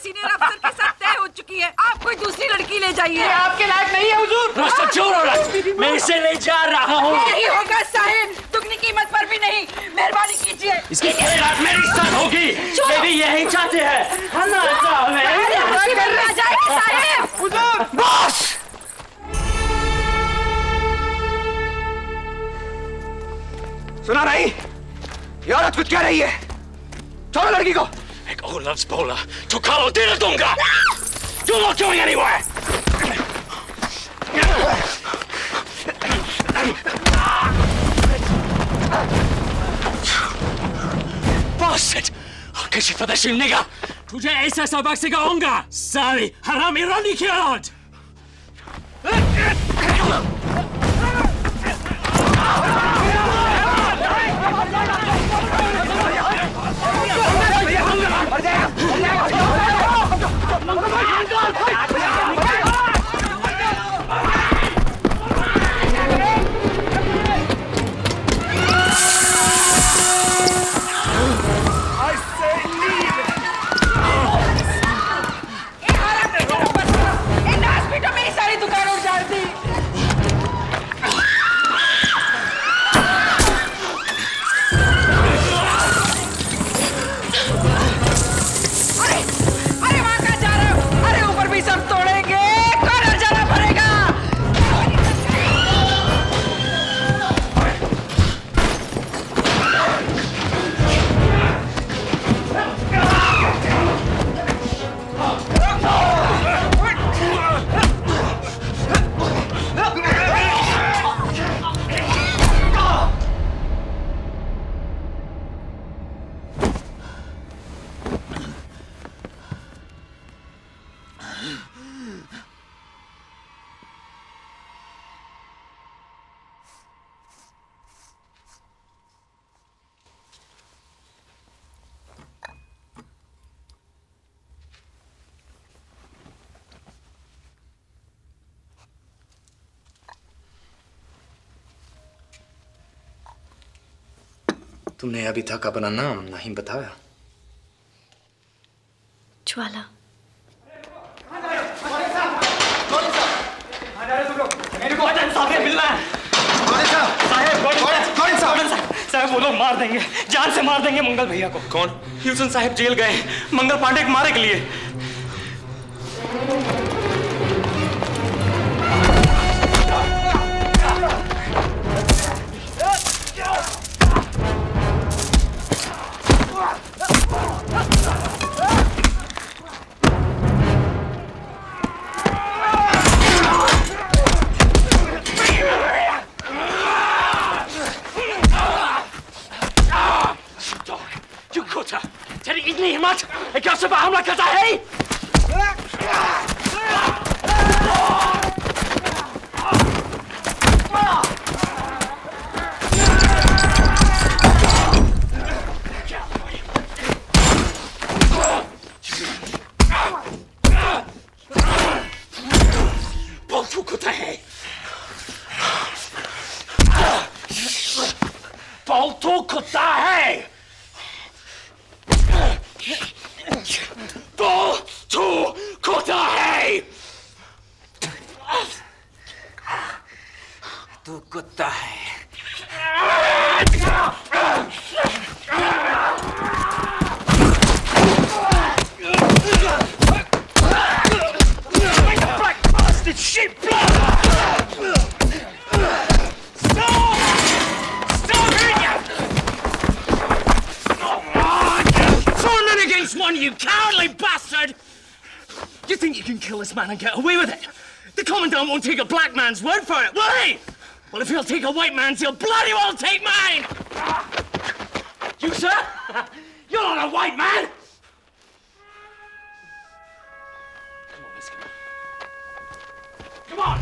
Senior अफसर के साथ तय हो चुकी है। आप कोई दूसरी लड़की ले जाइए। आपके लायक नहीं है हुजूर। रास्ता छोड़ो रास्ता, मैं इसे ले जा रहा हूँ। नहीं होगा साहिब, दुगनी कीमत पर भी नहीं। मेहरबानी कीजिए। इसकी खैरात मेरी साथ होगी। ये भी यही चाहते हैं। साहिब बॉस! सुना नहीं? ये औरत कुछ कह रही है। छोड़ो लड़की को। एक और लफ्ज़ बोला तो खालो दे दूंगा। You're not going anywhere. Bastard! कैसी फदशी निगा? तुझे ऐसा सबक सिखाऊंगा, साली हरामी रानी की औलाद! तुमने अभी तक अपना नाम नहीं बताया। ज्वाला। मेरे को गॉर्डन साहब से मिलना है। साहब वो लोग मार देंगे, जान से मार देंगे मंगल भैया को। कौन? ह्यूसन साहब जेल गए मंगल पांडे को मारने के लिए। तेरी इतनी हिम्मत एक घर से बाहर हमला करता है? बहुत कुत्ता है। पालतू कुत्ता है। पालतू कुत्ता है। तू कुत्ता है। Sheep blood! Stop! Stop it! 4 men against 1, you cowardly bastard! You think you can kill this man and get away with it? The commandant won't take a black man's word for it, will he? Well, if he'll take a white man's, he'll bloody well take mine! You, sir? You're not a white man! Come on, let's go. Come on!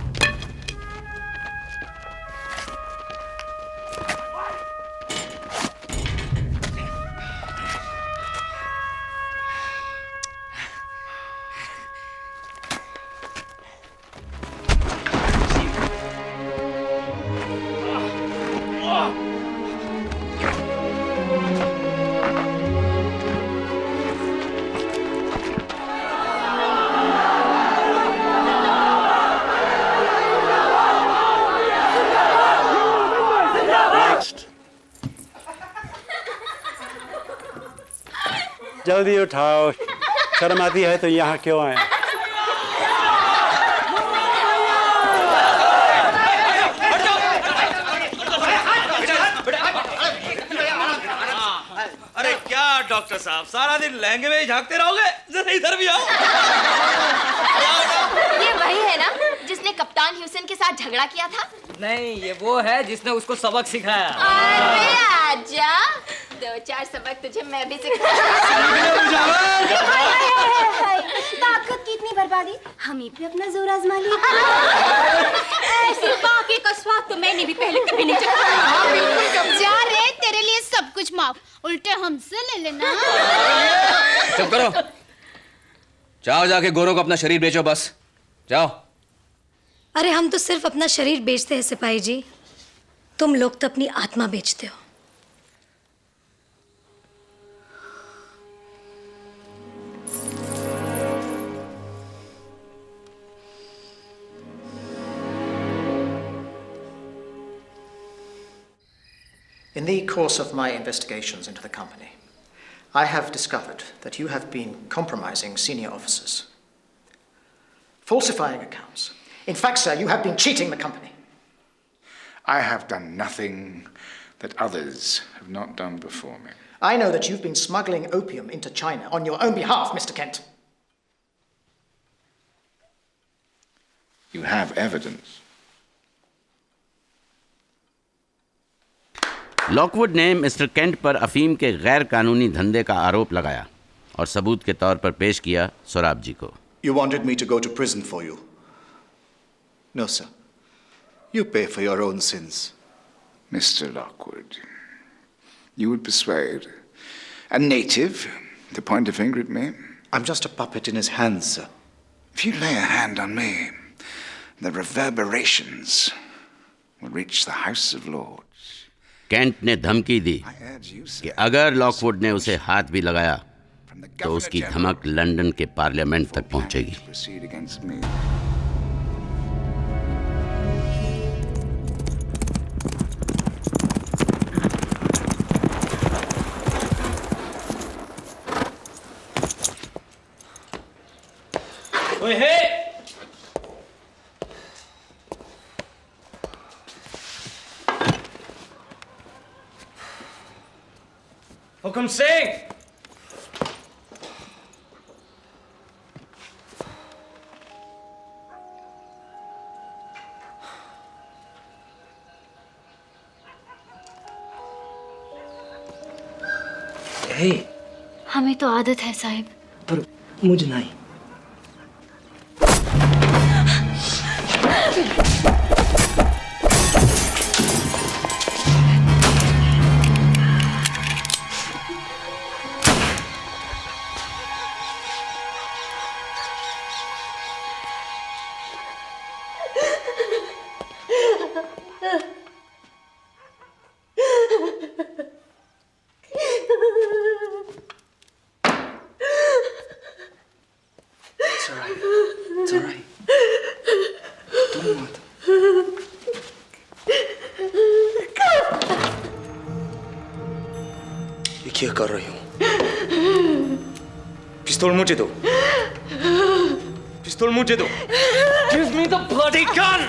जल्दी उठाओ, शर्म आती है तो यहाँ क्यों आए? अरे क्या डॉक्टर साहब, सारा दिन लहंगे में ही झांकते रहोगे? जरा इधर भी आओ। ये वही है ना जिसने कप्तान ह्यूसन के साथ झगड़ा किया था? नहीं, ये वो है जिसने उसको सबक सिखाया। अरे आजा, 2-4 सबक तुझे मैं भी सिखाऊंगा। ताकत की इतनी बर्बादी, हम ही पे अपना जोर आजमा लिया। ऐसे बाकी का स्वाद तो मैंने भी पहले कभी नहीं चखा। जा रे, तेरे लिए सब कुछ माफ, उल्टे हमसे ले लेना। चुप करो, जाओ जाके गोरों को अपना शरीर बेचो, बस जाओ। अरे हम तो सिर्फ अपना शरीर बेचते हैं सिपाही जी, तुम लोग तो अपनी आत्मा बेचते हो। In the course of my investigations into the company, I have discovered that you have been compromising senior officers, falsifying accounts. In fact, sir, you have been cheating the company. I have done nothing that others have not done before me. I know that you've been smuggling opium into China on your own behalf, Mr. Kent. You have evidence. Lockwood ने mister Kent पर अफीम के गैर कानूनी धंधे का आरोप लगाया और सबूत के तौर पर पेश किया सोराब जी को। You wanted me to go to prison for you. No, sir. You pay for your own sins. Mr. Lockwood, you would persuade a native to point a finger at me? I'm just a puppet in his hands, sir. If you lay a hand on me, the reverberations will reach the House of Lords. Kent ने धमकी दी कि अगर Lockwood ने उसे हाथ भी लगाया तो उसकी धमक लंदन के पार्लियामेंट तक पहुंचेगी। ओए हे! हुकुम सिंह! हमें तो आदत है साहिब, पर मुझे नहीं। क्या कर रही हूँ? पिस्तौल मुझे दो। पिस्तौल मुझे दो। Give me the bloody gun!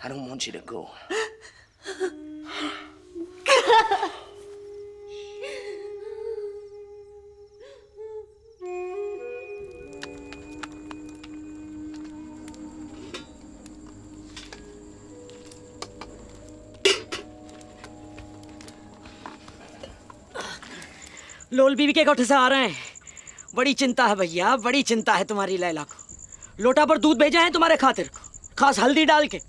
I don't want you to go. लोल बीवी के कोठे से आ रहे हैं। बड़ी चिंता है भैया, बड़ी चिंता है तुम्हारी लैला को। लोटा पर दूध भेजा है तुम्हारे खातिर को, खास हल्दी डाल के।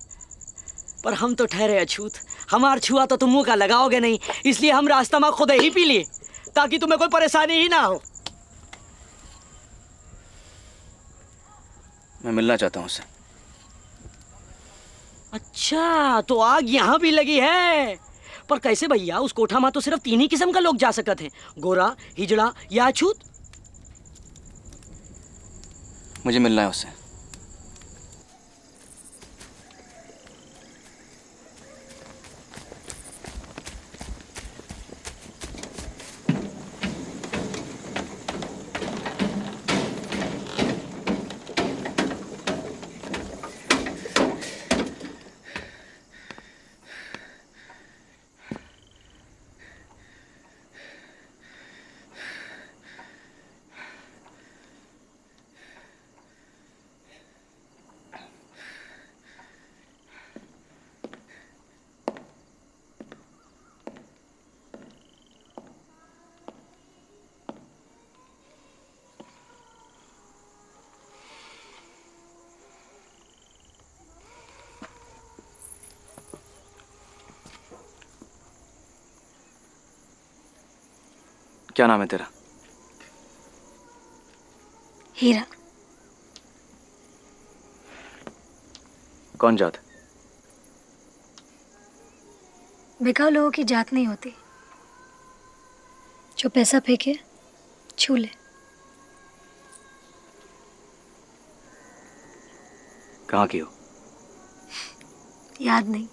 पर हम तो ठहरे अछूत, हमार छुआ तो तुम मुंह का लगाओगे नहीं, इसलिए हम रास्ता में खुद ही पी लिए ताकि तुम्हें कोई परेशानी ही ना हो। मैं मिलना चाहता हूँ उससे। अच्छा, तो आग यहाँ भी लगी है। पर कैसे भैया? उस कोठा में तो सिर्फ 3 ही किस्म का लोग जा सकते हैं, गोरा, हिजड़ा या अछूत। मुझे मिलना है उससे। क्या नाम है तेरा? हीरा। कौन जात? बिकाऊ लोगों की जात नहीं होती। जो पैसा फेंके छू ले। कहाँ की हो? याद नहीं।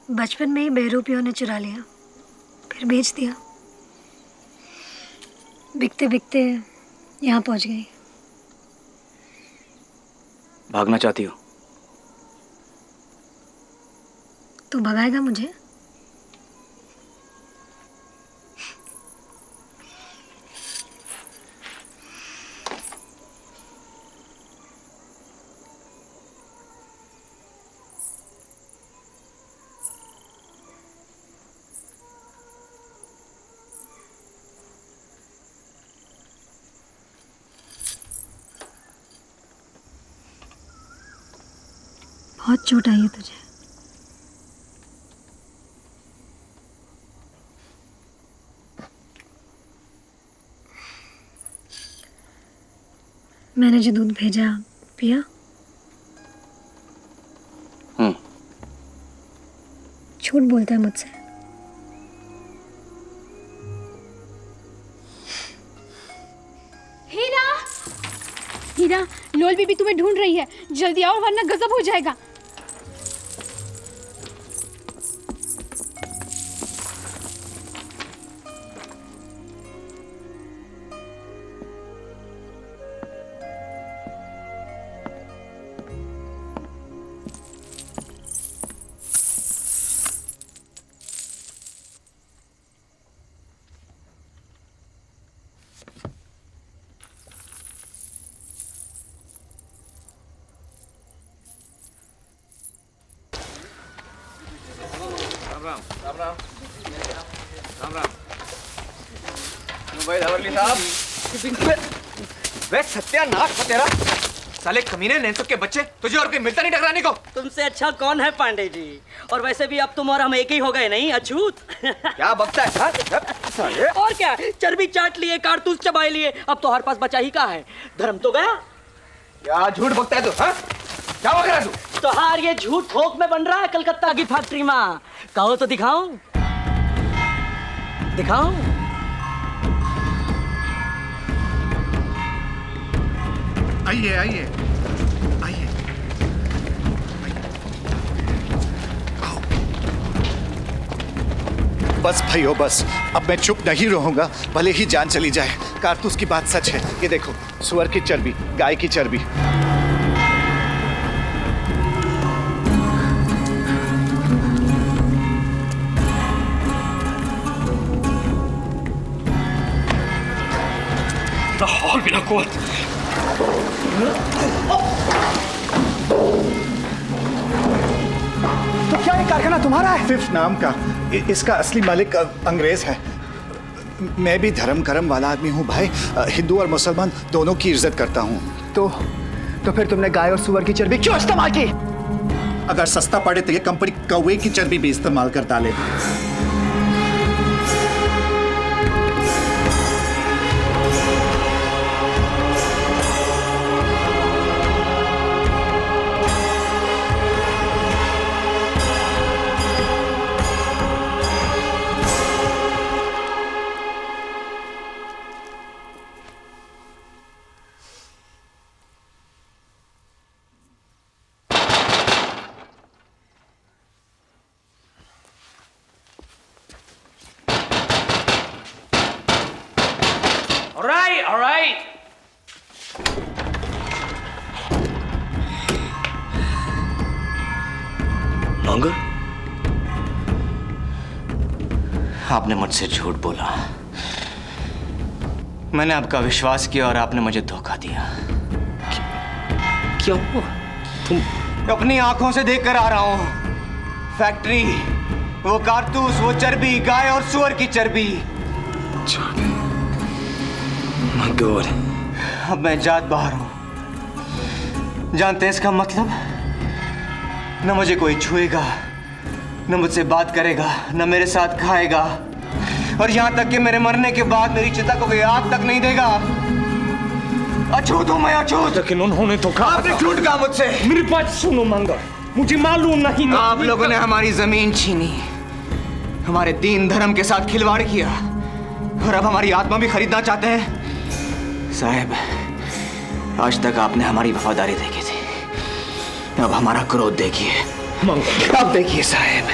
बचपन में ही बहरूपियों ने चुरा लिया, फिर बेच दिया। बिकते बिकते यहाँ पहुँच गई। भागना चाहती हो? तू भगाएगा मुझे? बहुत चोट आई है तुझे। मैंने जो दूध भेजा पिया? झूठ बोलता है मुझसे। हीरा, हीरा, लोल बीबी तुम्हें ढूंढ रही है, जल्दी आओ वरना गजब हो जाएगा। राम राम राम राम। मोबाइल हवरली साहब। वे सत्यानाश हो तेरा। साले कमीने नैंसुक के बच्चे, तुझे और कोई मिलता नहीं टकराने को। तुमसे अच्छा कौन है पांडे जी? और वैसे भी अब तुम और हम एक ही हो गए नहीं, अछूत? क्या बकता है? और क्या, चर्बी चाट लिए, कारतूस चबाए लिए, अब तो हर पास बचा ही का है। धर्म तो गया। क्या झूठ बकता है तू? हाँ? क्या बक रहा है तू? तो हार ये झूठ थोक में बन रहा है कलकत्ता की फैक्ट्री में। कहो तो दिखाऊं? दिखाऊं? आइए आइए आइए। बस भाइयों बस, अब मैं चुप नहीं रहूंगा, भले ही जान चली जाए। कारतूस की बात सच है। ये देखो, सुअर की चर्बी, गाय की चर्बी। तो क्या ये कारखाना तुम्हारा है? फिफ्थ नाम का। इसका असली मालिक अंग्रेज है। मैं भी धर्म कर्म वाला आदमी हूँ भाई। हिंदू और मुसलमान दोनों की इज्जत करता हूँ। तो फिर तुमने गाय और सुअर की चर्बी क्यों इस्तेमाल की? अगर सस्ता पड़े तो ये कंपनी कौवे की चर्बी भी इस्तेमाल कर डाले। it, all right? मंगल, आपने मुझसे झूठ बोला। मैंने आपका विश्वास किया और आपने मुझे धोखा दिया। क्या हुआ? तुम अपनी आंखों से देखकर आ रहा हूं। फैक्ट्री, वो कारतूस, वो चर्बी, गाय और सुअर की चर्बी। My God. अब मैं जात बाहर हूं। जानते हैं इसका मतलब? न मुझे कोई छुएगा, न मुझसे बात करेगा, न मेरे साथ खाएगा, और यहां तक कि मेरे मरने के बाद मेरी चिता को कोई आग तक नहीं देगा। अछूत हूं मैं, अछूत। लेकिन उन्होंने तो कहा आपने झूठ कहा मुझसे। मेरी बात सुनो मंगल, मुझे मालूम नहीं। आप लोगों ने हमारी जमीन छीनी, हमारे दीन धर्म के साथ खिलवाड़ किया, और अब हमारी आत्मा भी खरीदना चाहते हैं। साहब, आज तक आपने हमारी वफादारी देखी थी, अब हमारा क्रोध देखिए। अब देखिए साहब,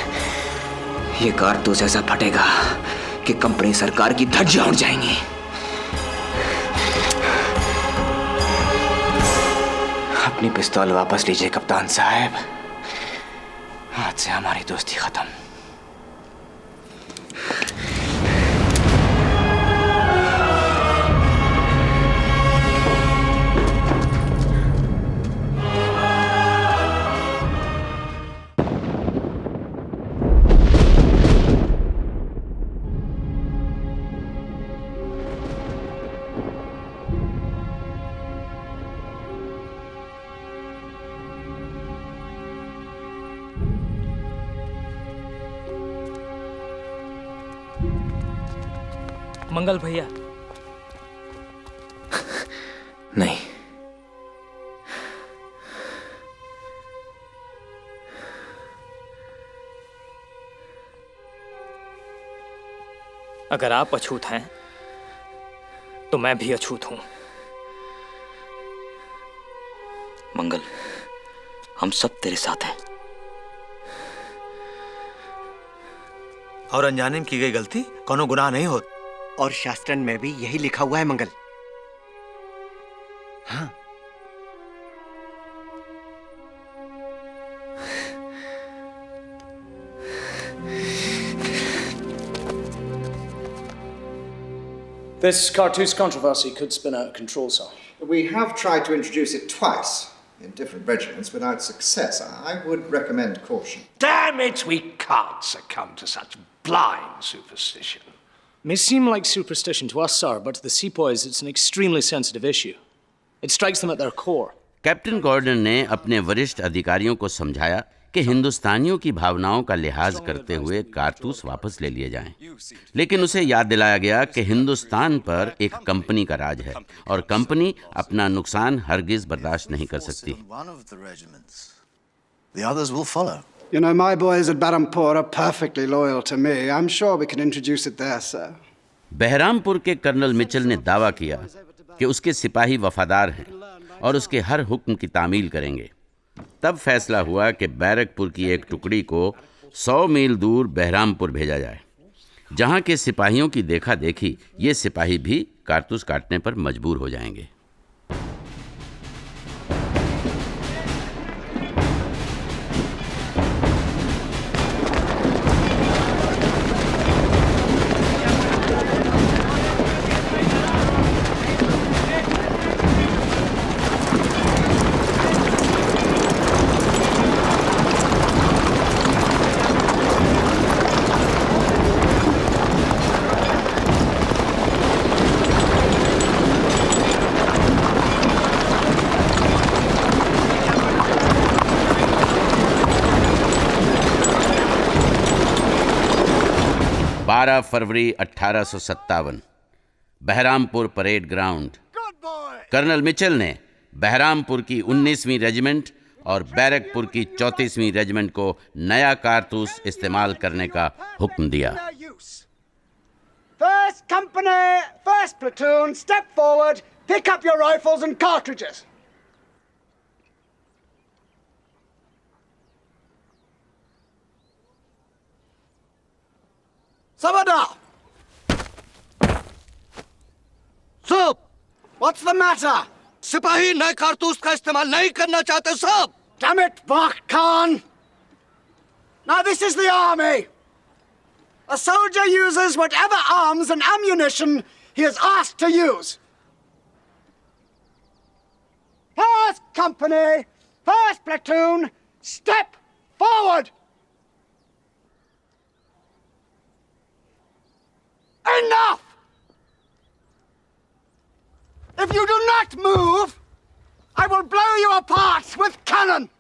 ये कारतूस ऐसा फटेगा कि कंपनी सरकार की धज्जियां उड़ जाएंगी। अपनी पिस्तौल वापस लीजिए कप्तान साहब, आज से हमारी दोस्ती खत्म। मंगल भैया, नहीं, अगर आप अछूत हैं तो मैं भी अछूत हूं। मंगल, हम सब तेरे साथ हैं। और अनजाने में की गई गलती कोनो गुनाह नहीं होता। और शास्त्रन में भी यही लिखा हुआ है मंगल। हाँ। This cartouche controversy could spin out of control, sir. We have tried to introduce it twice in different regiments without success. I would recommend caution. Damn it, we can't succumb to such blind superstition. May seem like superstition to us, sir, but to the sepoys it's an extremely sensitive issue. It strikes them at their core. Captain Gordon ने अपने वरिष्ठ अधिकारियों को समझाया कि हिंदुस्तानियों की भावनाओं का लिहाज करते हुए कारतूस वापस ले लिए जाएं। लेकिन उसे याद दिलाया गया कि हिंदुस्तान पर एक कंपनी का राज है और कंपनी अपना नुकसान हरगिज बर्दाश्त नहीं कर सकती। The others will follow. You know, my boys at Barampur are perfectly loyal to me. I'm sure we can introduce it there, sir. Baharampur के कर्नल मिचेल ने दावा किया कि उसके सिपाही वफादार हैं और उसके हर हुक्म की तामील करेंगे। तब फैसला हुआ कि बैरकपुर की एक टुकड़ी को 100 मील दूर बहरामपुर भेजा जाए, जहां के सिपाहियों की देखा देखी ये सिपाही भी कारतूस काटने पर मजबूर हो जाएंगे। फरवरी 1857 Baharampur parade ground. Colonel Mitchell ने बहरामपुर की 19वीं रेजिमेंट और बैरकपुर की 34वीं रेजिमेंट को नया कारतूस इस्तेमाल करने का हुक्म दिया। First company, first platoon, step forward, pick up your rifles and cartridges. Sabada! Soup! What's the matter? सिपाही नए कारतूस का इस्तेमाल नहीं करना चाहते साहब। Damn it, Bach Khan! Now this is the army. A soldier uses whatever arms and ammunition he is asked to use. First company, first platoon, step forward! Enough! If you do not move, I will blow you apart with cannon!